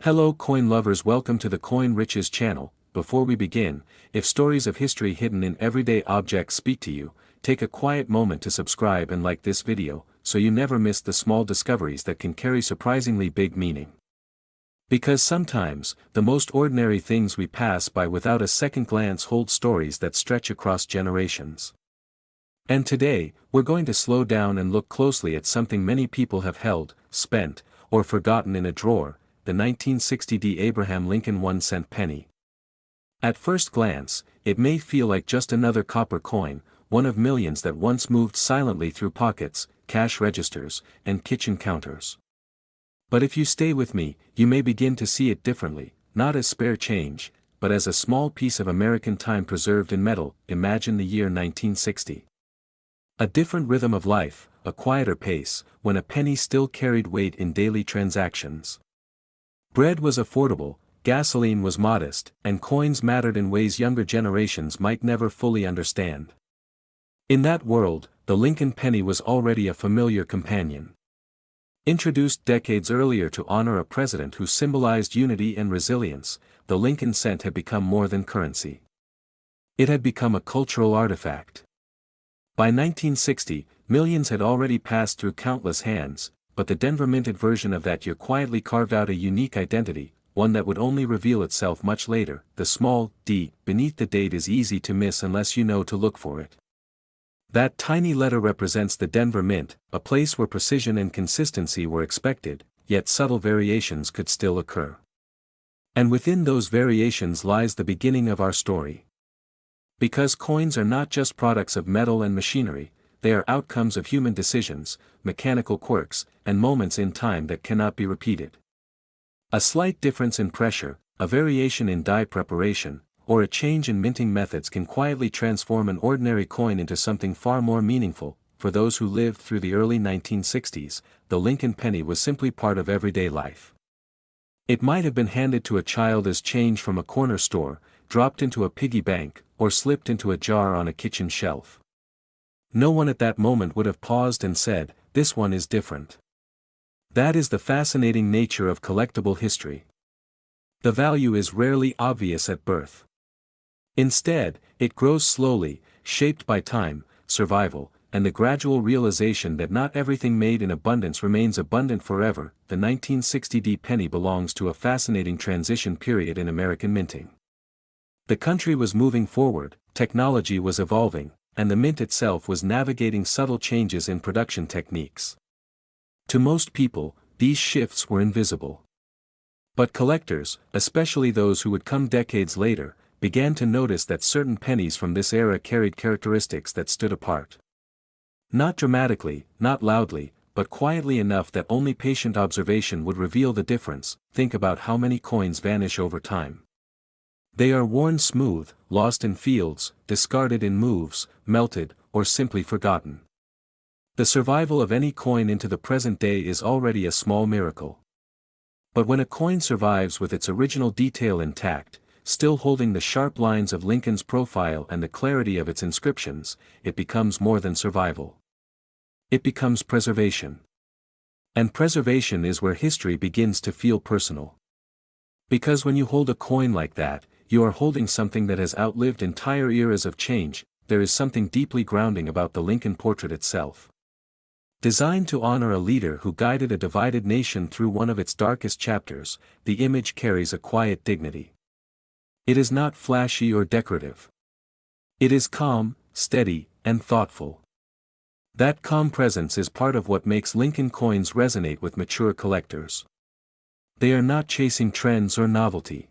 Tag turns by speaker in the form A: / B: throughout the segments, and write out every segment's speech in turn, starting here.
A: Hello coin lovers, welcome to the Coin Riches channel. Before we begin, if stories of history hidden in everyday objects speak to you, take a quiet moment to subscribe and like this video, so you never miss the small discoveries that can carry surprisingly big meaning. Because sometimes, the most ordinary things we pass by without a second glance hold stories that stretch across generations. And today, we're going to slow down and look closely at something many people have held, spent, or forgotten in a drawer: the 1960 Abraham Lincoln 1-cent penny. At first glance, it may feel like just another copper coin, one of millions that once moved silently through pockets, cash registers, and kitchen counters. But if you stay with me, you may begin to see it differently, not as spare change, but as a small piece of American time preserved in metal. Imagine the year 1960. A different rhythm of life, a quieter pace, when a penny still carried weight in daily transactions. Bread was affordable, gasoline was modest, and coins mattered in ways younger generations might never fully understand. In that world, the Lincoln penny was already a familiar companion. Introduced decades earlier to honor a president who symbolized unity and resilience, the Lincoln cent had become more than currency. It had become a cultural artifact. By 1960, millions had already passed through countless hands, but the Denver minted version of that year quietly carved out a unique identity, one that would only reveal itself much later. The small D beneath the date is easy to miss unless you know to look for it. That tiny letter represents the Denver Mint, a place where precision and consistency were expected, yet subtle variations could still occur. And within those variations lies the beginning of our story. Because coins are not just products of metal and machinery, they are outcomes of human decisions, mechanical quirks, and moments in time that cannot be repeated. A slight difference in pressure, a variation in die preparation, or a change in minting methods can quietly transform an ordinary coin into something far more meaningful. For those who lived through the early 1960s, the Lincoln penny was simply part of everyday life. It might have been handed to a child as change from a corner store, dropped into a piggy bank, or slipped into a jar on a kitchen shelf. No one at that moment would have paused and said, "This one is different." That is the fascinating nature of collectible history. The value is rarely obvious at birth. Instead, it grows slowly, shaped by time, survival, and the gradual realization that not everything made in abundance remains abundant forever. The 1960 penny belongs to a fascinating transition period in American minting. The country was moving forward, technology was evolving, and the mint itself was navigating subtle changes in production techniques. To most people, these shifts were invisible. But collectors, especially those who would come decades later, began to notice that certain pennies from this era carried characteristics that stood apart. Not dramatically, not loudly, but quietly enough that only patient observation would reveal the difference. Think about how many coins vanish over time. They are worn smooth, lost in fields, discarded in moves, melted, or simply forgotten. The survival of any coin into the present day is already a small miracle. But when a coin survives with its original detail intact, still holding the sharp lines of Lincoln's profile and the clarity of its inscriptions, it becomes more than survival. It becomes preservation. And preservation is where history begins to feel personal. Because when you hold a coin like that, you are holding something that has outlived entire eras of change. There is something deeply grounding about the Lincoln portrait itself. Designed to honor a leader who guided a divided nation through one of its darkest chapters, the image carries a quiet dignity. It is not flashy or decorative. It is calm, steady, and thoughtful. That calm presence is part of what makes Lincoln coins resonate with mature collectors. They are not chasing trends or novelty.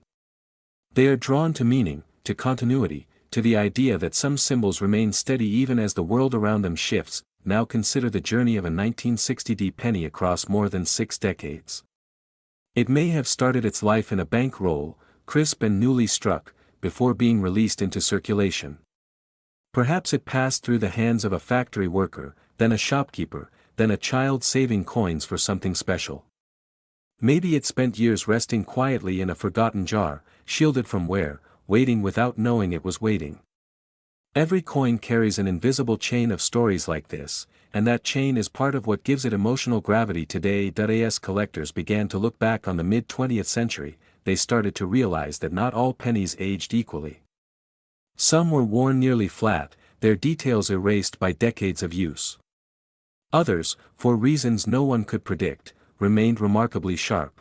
A: They are drawn to meaning, to continuity, to the idea that some symbols remain steady even as the world around them shifts. Now consider the journey of a 1960 penny across more than 6 decades. It may have started its life in a bank roll, crisp and newly struck, before being released into circulation. Perhaps it passed through the hands of a factory worker, then a shopkeeper, then a child saving coins for something special. Maybe it spent years resting quietly in a forgotten jar, shielded from wear, waiting without knowing it was waiting. Every coin carries an invisible chain of stories like this, and that chain is part of what gives it emotional gravity today. As collectors began to look back on the mid-20th century, they started to realize that not all pennies aged equally. Some were worn nearly flat, their details erased by decades of use. Others, for reasons no one could predict, remained remarkably sharp.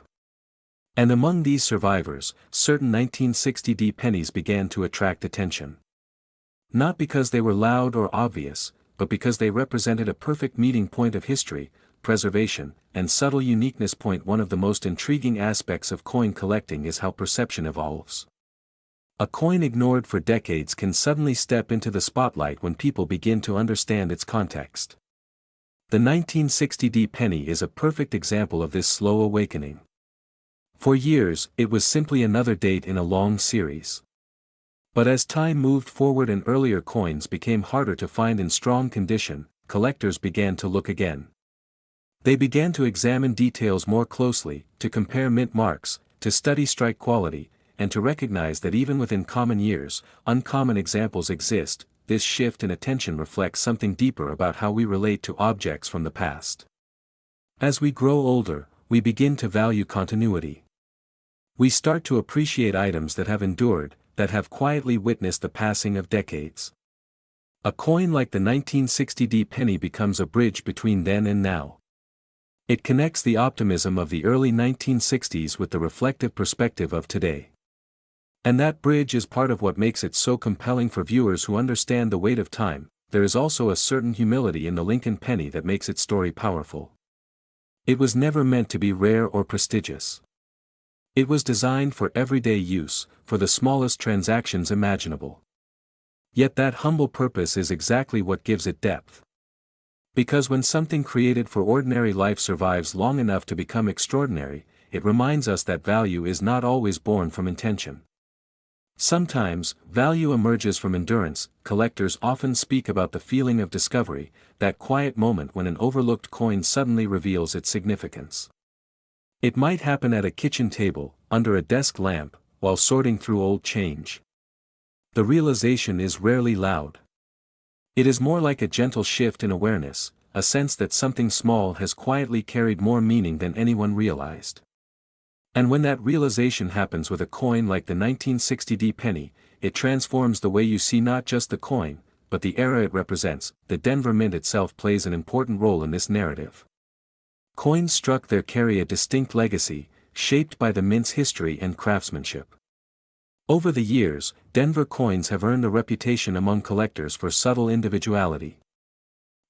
A: And among these survivors, certain 1960s pennies began to attract attention. Not because they were loud or obvious, but because they represented a perfect meeting point of history, preservation, and subtle uniqueness. One of the most intriguing aspects of coin collecting is how perception evolves. A coin ignored for decades can suddenly step into the spotlight when people begin to understand its context. The 1960s penny is a perfect example of this slow awakening. For years, it was simply another date in a long series. But as time moved forward and earlier coins became harder to find in strong condition, collectors began to look again. They began to examine details more closely, to compare mint marks, to study strike quality, and to recognize that even within common years, uncommon examples exist. This shift in attention reflects something deeper about how we relate to objects from the past. As we grow older, we begin to value continuity. We start to appreciate items that have endured, that have quietly witnessed the passing of decades. A coin like the 1960s penny becomes a bridge between then and now. It connects the optimism of the early 1960s with the reflective perspective of today. And that bridge is part of what makes it so compelling for viewers who understand the weight of time. There is also a certain humility in the Lincoln penny that makes its story powerful. It was never meant to be rare or prestigious. It was designed for everyday use, for the smallest transactions imaginable. Yet that humble purpose is exactly what gives it depth. Because when something created for ordinary life survives long enough to become extraordinary, it reminds us that value is not always born from intention. Sometimes, value emerges from endurance. Collectors often speak about the feeling of discovery, that quiet moment when an overlooked coin suddenly reveals its significance. It might happen at a kitchen table, under a desk lamp, while sorting through old change. The realization is rarely loud. It is more like a gentle shift in awareness, a sense that something small has quietly carried more meaning than anyone realized. And when that realization happens with a coin like the 1960s penny, it transforms the way you see not just the coin, but the era it represents. The Denver Mint itself plays an important role in this narrative. Coins struck there carry a distinct legacy, shaped by the mint's history and craftsmanship. Over the years, Denver coins have earned a reputation among collectors for subtle individuality.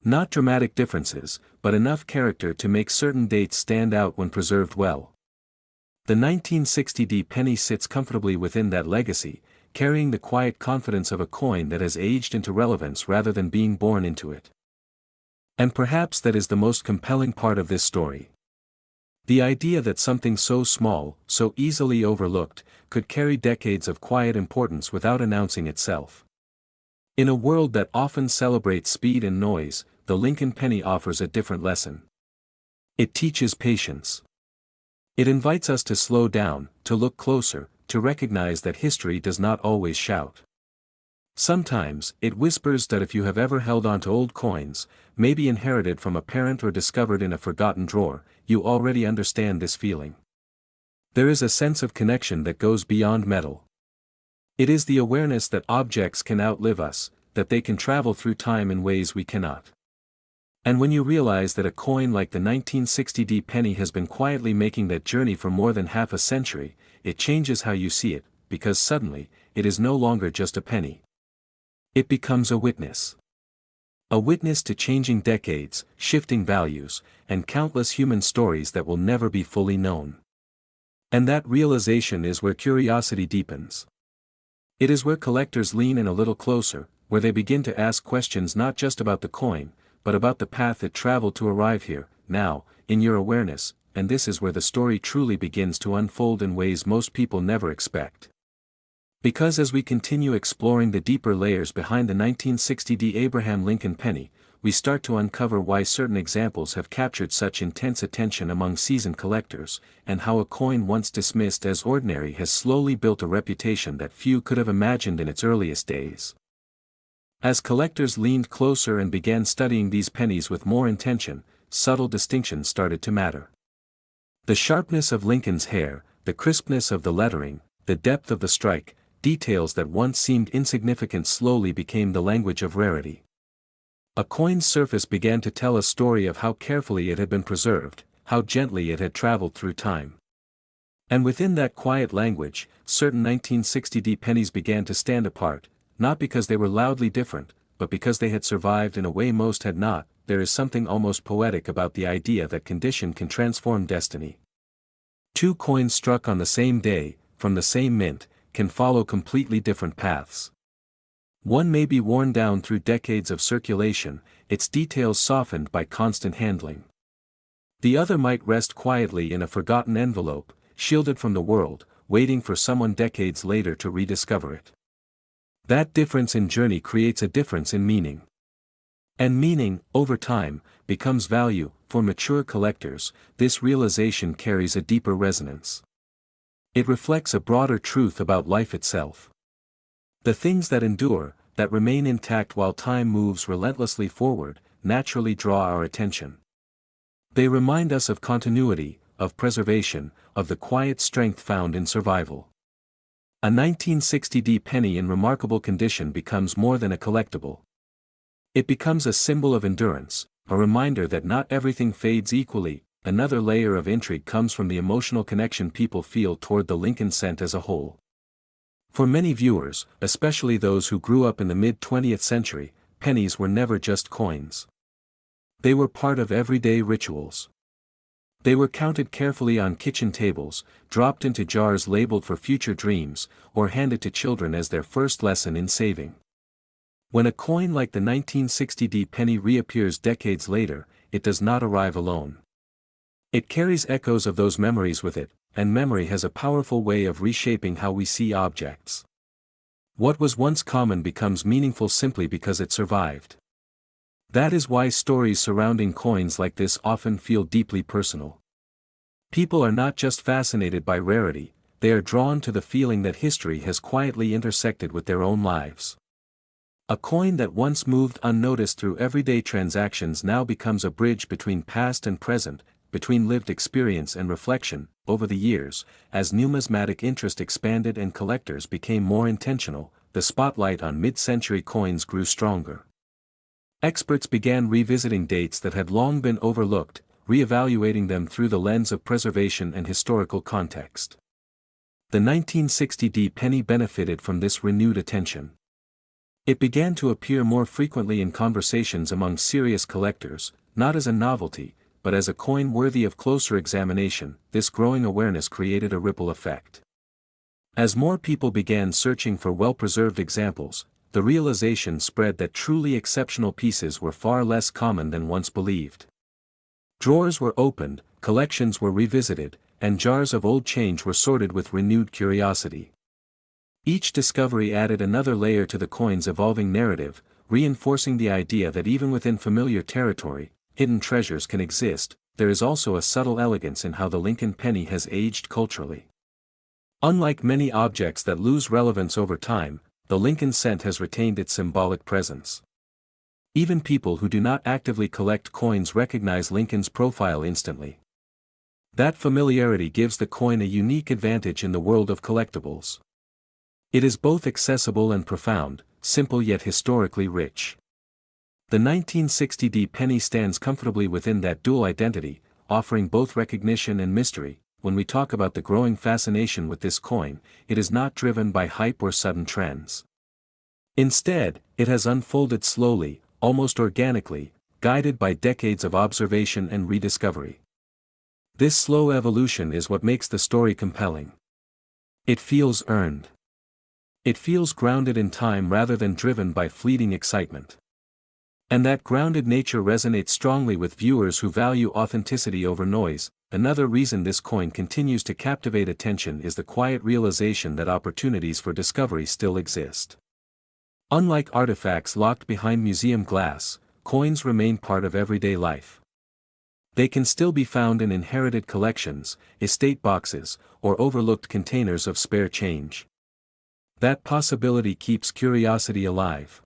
A: Not dramatic differences, but enough character to make certain dates stand out when preserved well. The 1960s penny sits comfortably within that legacy, carrying the quiet confidence of a coin that has aged into relevance rather than being born into it. And perhaps that is the most compelling part of this story. The idea that something so small, so easily overlooked, could carry decades of quiet importance without announcing itself. In a world that often celebrates speed and noise, the Lincoln penny offers a different lesson. It teaches patience. It invites us to slow down, to look closer, to recognize that history does not always shout. Sometimes, it whispers that if you have ever held on to old coins, maybe inherited from a parent or discovered in a forgotten drawer, you already understand this feeling. There is a sense of connection that goes beyond metal. It is the awareness that objects can outlive us, that they can travel through time in ways we cannot. And when you realize that a coin like the 1960s penny has been quietly making that journey for more than half a century, it changes how you see it, because suddenly, it is no longer just a penny. It becomes a witness. A witness to changing decades, shifting values, and countless human stories that will never be fully known. And that realization is where curiosity deepens. It is where collectors lean in a little closer, where they begin to ask questions not just about the coin, but about the path it traveled to arrive here. Now, in your awareness, and this is where the story truly begins to unfold in ways most people never expect. Because as we continue exploring the deeper layers behind the 1960s Abraham Lincoln penny, we start to uncover why certain examples have captured such intense attention among seasoned collectors, and how a coin once dismissed as ordinary has slowly built a reputation that few could have imagined in its earliest days. As collectors leaned closer and began studying these pennies with more intention, subtle distinctions started to matter. The sharpness of Lincoln's hair, the crispness of the lettering, the depth of the strike, details that once seemed insignificant slowly became the language of rarity. A coin's surface began to tell a story of how carefully it had been preserved, how gently it had traveled through time. And within that quiet language, certain 1960D pennies began to stand apart, not because they were loudly different, but because they had survived in a way most had not. There is something almost poetic about the idea that condition can transform destiny. Two coins struck on the same day, from the same mint, can follow completely different paths. One may be worn down through decades of circulation, its details softened by constant handling. The other might rest quietly in a forgotten envelope, shielded from the world, waiting for someone decades later to rediscover it. That difference in journey creates a difference in meaning. And meaning, over time, becomes value. For mature collectors, this realization carries a deeper resonance. It reflects a broader truth about life itself. The things that endure, that remain intact while time moves relentlessly forward, naturally draw our attention. They remind us of continuity, of preservation, of the quiet strength found in survival. A 1960D penny in remarkable condition becomes more than a collectible. It becomes a symbol of endurance, a reminder that not everything fades equally. Another layer of intrigue comes from the emotional connection people feel toward the Lincoln cent as a whole. For many viewers, especially those who grew up in the mid-20th century, pennies were never just coins. They were part of everyday rituals. They were counted carefully on kitchen tables, dropped into jars labeled for future dreams, or handed to children as their first lesson in saving. When a coin like the 1960D penny reappears decades later, it does not arrive alone. It carries echoes of those memories with it, and memory has a powerful way of reshaping how we see objects. What was once common becomes meaningful simply because it survived. That is why stories surrounding coins like this often feel deeply personal. People are not just fascinated by rarity, they are drawn to the feeling that history has quietly intersected with their own lives. A coin that once moved unnoticed through everyday transactions now becomes a bridge between past and present, between lived experience and reflection. Over the years, as numismatic interest expanded and collectors became more intentional, the spotlight on mid-century coins grew stronger. Experts began revisiting dates that had long been overlooked, re-evaluating them through the lens of preservation and historical context. The 1960D penny benefited from this renewed attention. It began to appear more frequently in conversations among serious collectors, not as a novelty, but as a coin worthy of closer examination. This growing awareness created a ripple effect. As more people began searching for well-preserved examples, the realization spread that truly exceptional pieces were far less common than once believed. Drawers were opened, collections were revisited, and jars of old change were sorted with renewed curiosity. Each discovery added another layer to the coin's evolving narrative, reinforcing the idea that even within familiar territory, hidden treasures can exist. There is also a subtle elegance in how the Lincoln penny has aged culturally. Unlike many objects that lose relevance over time, the Lincoln cent has retained its symbolic presence. Even people who do not actively collect coins recognize Lincoln's profile instantly. That familiarity gives the coin a unique advantage in the world of collectibles. It is both accessible and profound, simple yet historically rich. The 1960D penny stands comfortably within that dual identity, offering both recognition and mystery. When we talk about the growing fascination with this coin, it is not driven by hype or sudden trends. Instead, it has unfolded slowly, almost organically, guided by decades of observation and rediscovery. This slow evolution is what makes the story compelling. It feels earned. It feels grounded in time rather than driven by fleeting excitement. And that grounded nature resonates strongly with viewers who value authenticity over noise. Another reason this coin continues to captivate attention is the quiet realization that opportunities for discovery still exist. Unlike artifacts locked behind museum glass, coins remain part of everyday life. They can still be found in inherited collections, estate boxes, or overlooked containers of spare change. That possibility keeps curiosity alive.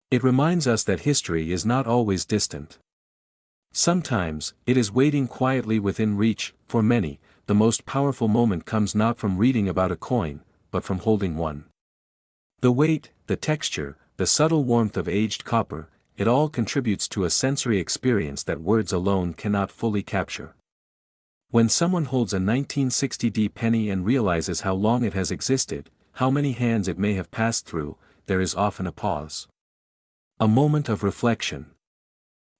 A: It reminds us that history is not always distant. Sometimes, it is waiting quietly within reach. For many, the most powerful moment comes not from reading about a coin, but from holding one. The weight, the texture, the subtle warmth of aged copper, it all contributes to a sensory experience that words alone cannot fully capture. When someone holds a 1960D penny and realizes how long it has existed, how many hands it may have passed through, there is often a pause. A moment of reflection.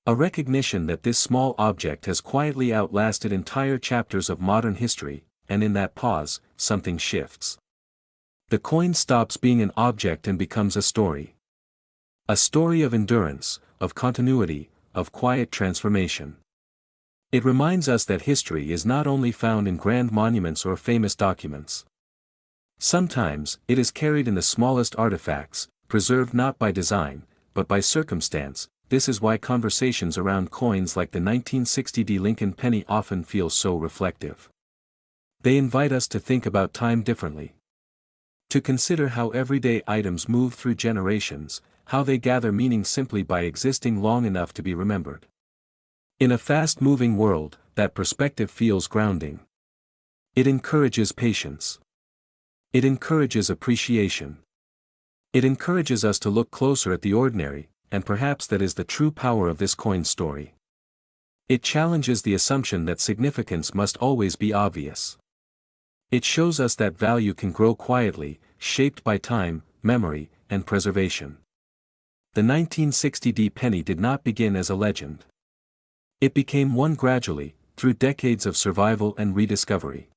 A: A recognition that this small object has quietly outlasted entire chapters of modern history, and in that pause, something shifts. The coin stops being an object and becomes a story. A story of endurance, of continuity, of quiet transformation. It reminds us that history is not only found in grand monuments or famous documents. Sometimes, it is carried in the smallest artifacts, preserved not by design, but by circumstance. This is why conversations around coins like the 1960D Lincoln penny often feel so reflective. They invite us to think about time differently. To consider how everyday items move through generations, how they gather meaning simply by existing long enough to be remembered. In a fast-moving world, that perspective feels grounding. It encourages patience. It encourages appreciation. It encourages us to look closer at the ordinary, and perhaps that is the true power of this coin story. It challenges the assumption that significance must always be obvious. It shows us that value can grow quietly, shaped by time, memory, and preservation. The 1960D penny did not begin as a legend. It became one gradually, through decades of survival and rediscovery.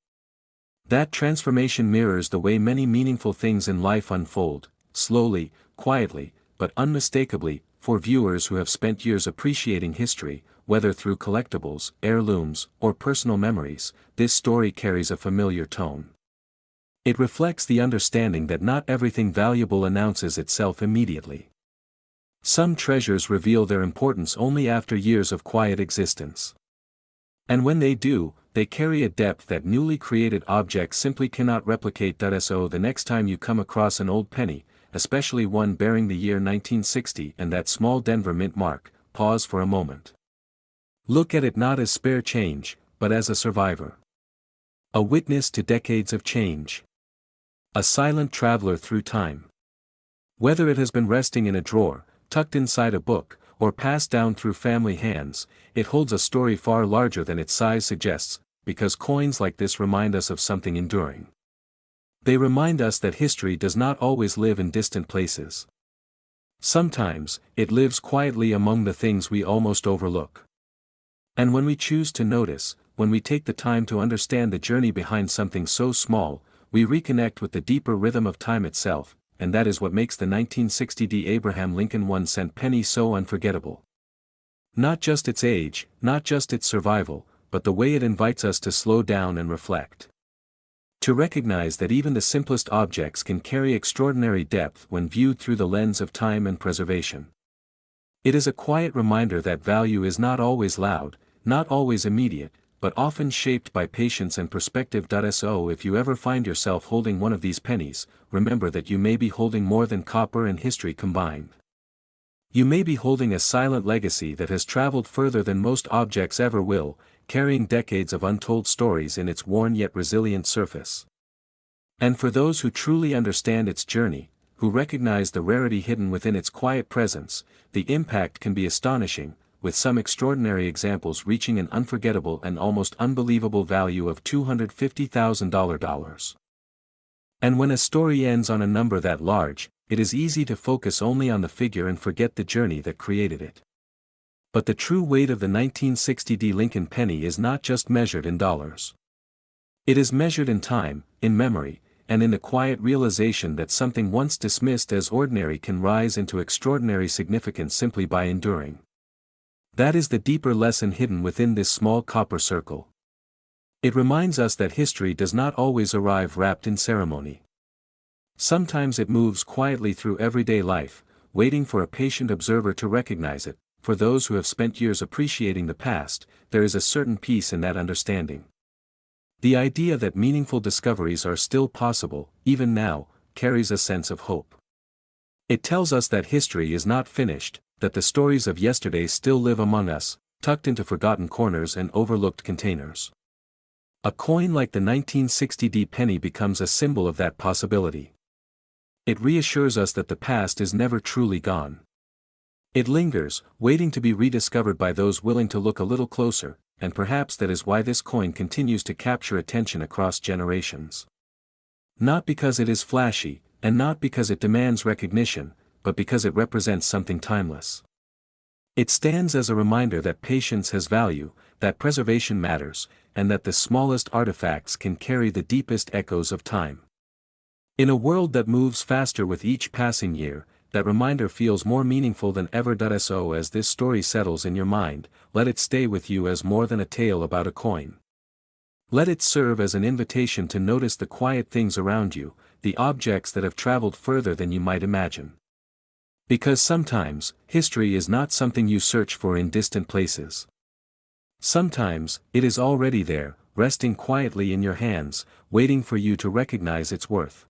A: That transformation mirrors the way many meaningful things in life unfold, slowly, quietly, but unmistakably. For viewers who have spent years appreciating history, whether through collectibles, heirlooms, or personal memories, this story carries a familiar tone. It reflects the understanding that not everything valuable announces itself immediately. Some treasures reveal their importance only after years of quiet existence. And when they do, they carry a depth that newly created objects simply cannot replicate. So the next time you come across an old penny, especially one bearing the year 1960 and that small Denver mint mark, pause for a moment. Look at it not as spare change, but as a survivor. A witness to decades of change. A silent traveler through time. Whether it has been resting in a drawer, tucked inside a book, or passed down through family hands, it holds a story far larger than its size suggests, because coins like this remind us of something enduring. They remind us that history does not always live in distant places. Sometimes, it lives quietly among the things we almost overlook. And when we choose to notice, when we take the time to understand the journey behind something so small, we reconnect with the deeper rhythm of time itself, and that is what makes the 1960D Abraham Lincoln 1-cent penny so unforgettable. Not just its age, not just its survival, but the way it invites us to slow down and reflect. To recognize that even the simplest objects can carry extraordinary depth when viewed through the lens of time and preservation. It is a quiet reminder that value is not always loud, not always immediate, but often shaped by patience and perspective. So if you ever find yourself holding one of these pennies, remember that you may be holding more than copper and history combined. You may be holding a silent legacy that has traveled further than most objects ever will, carrying decades of untold stories in its worn yet resilient surface. And for those who truly understand its journey, who recognize the rarity hidden within its quiet presence, the impact can be astonishing, with some extraordinary examples reaching an unforgettable and almost unbelievable value of $250,000. And when a story ends on a number that large, it is easy to focus only on the figure and forget the journey that created it. But the true weight of the 1960D Lincoln penny is not just measured in dollars. It is measured in time, in memory, and in the quiet realization that something once dismissed as ordinary can rise into extraordinary significance simply by enduring. That is the deeper lesson hidden within this small copper circle. It reminds us that history does not always arrive wrapped in ceremony. Sometimes it moves quietly through everyday life, waiting for a patient observer to recognize it. For those who have spent years appreciating the past, there is a certain peace in that understanding. The idea that meaningful discoveries are still possible, even now, carries a sense of hope. It tells us that history is not finished, that the stories of yesterday still live among us, tucked into forgotten corners and overlooked containers. A coin like the 1960 penny becomes a symbol of that possibility. It reassures us that the past is never truly gone. It lingers, waiting to be rediscovered by those willing to look a little closer, and perhaps that is why this coin continues to capture attention across generations. Not because it is flashy, and not because it demands recognition, but because it represents something timeless. It stands as a reminder that patience has value, that preservation matters, and that the smallest artifacts can carry the deepest echoes of time. In a world that moves faster with each passing year, that reminder feels more meaningful than ever. So as this story settles in your mind, let it stay with you as more than a tale about a coin. Let it serve as an invitation to notice the quiet things around you, the objects that have traveled further than you might imagine. Because sometimes, history is not something you search for in distant places. Sometimes, it is already there, resting quietly in your hands, waiting for you to recognize its worth.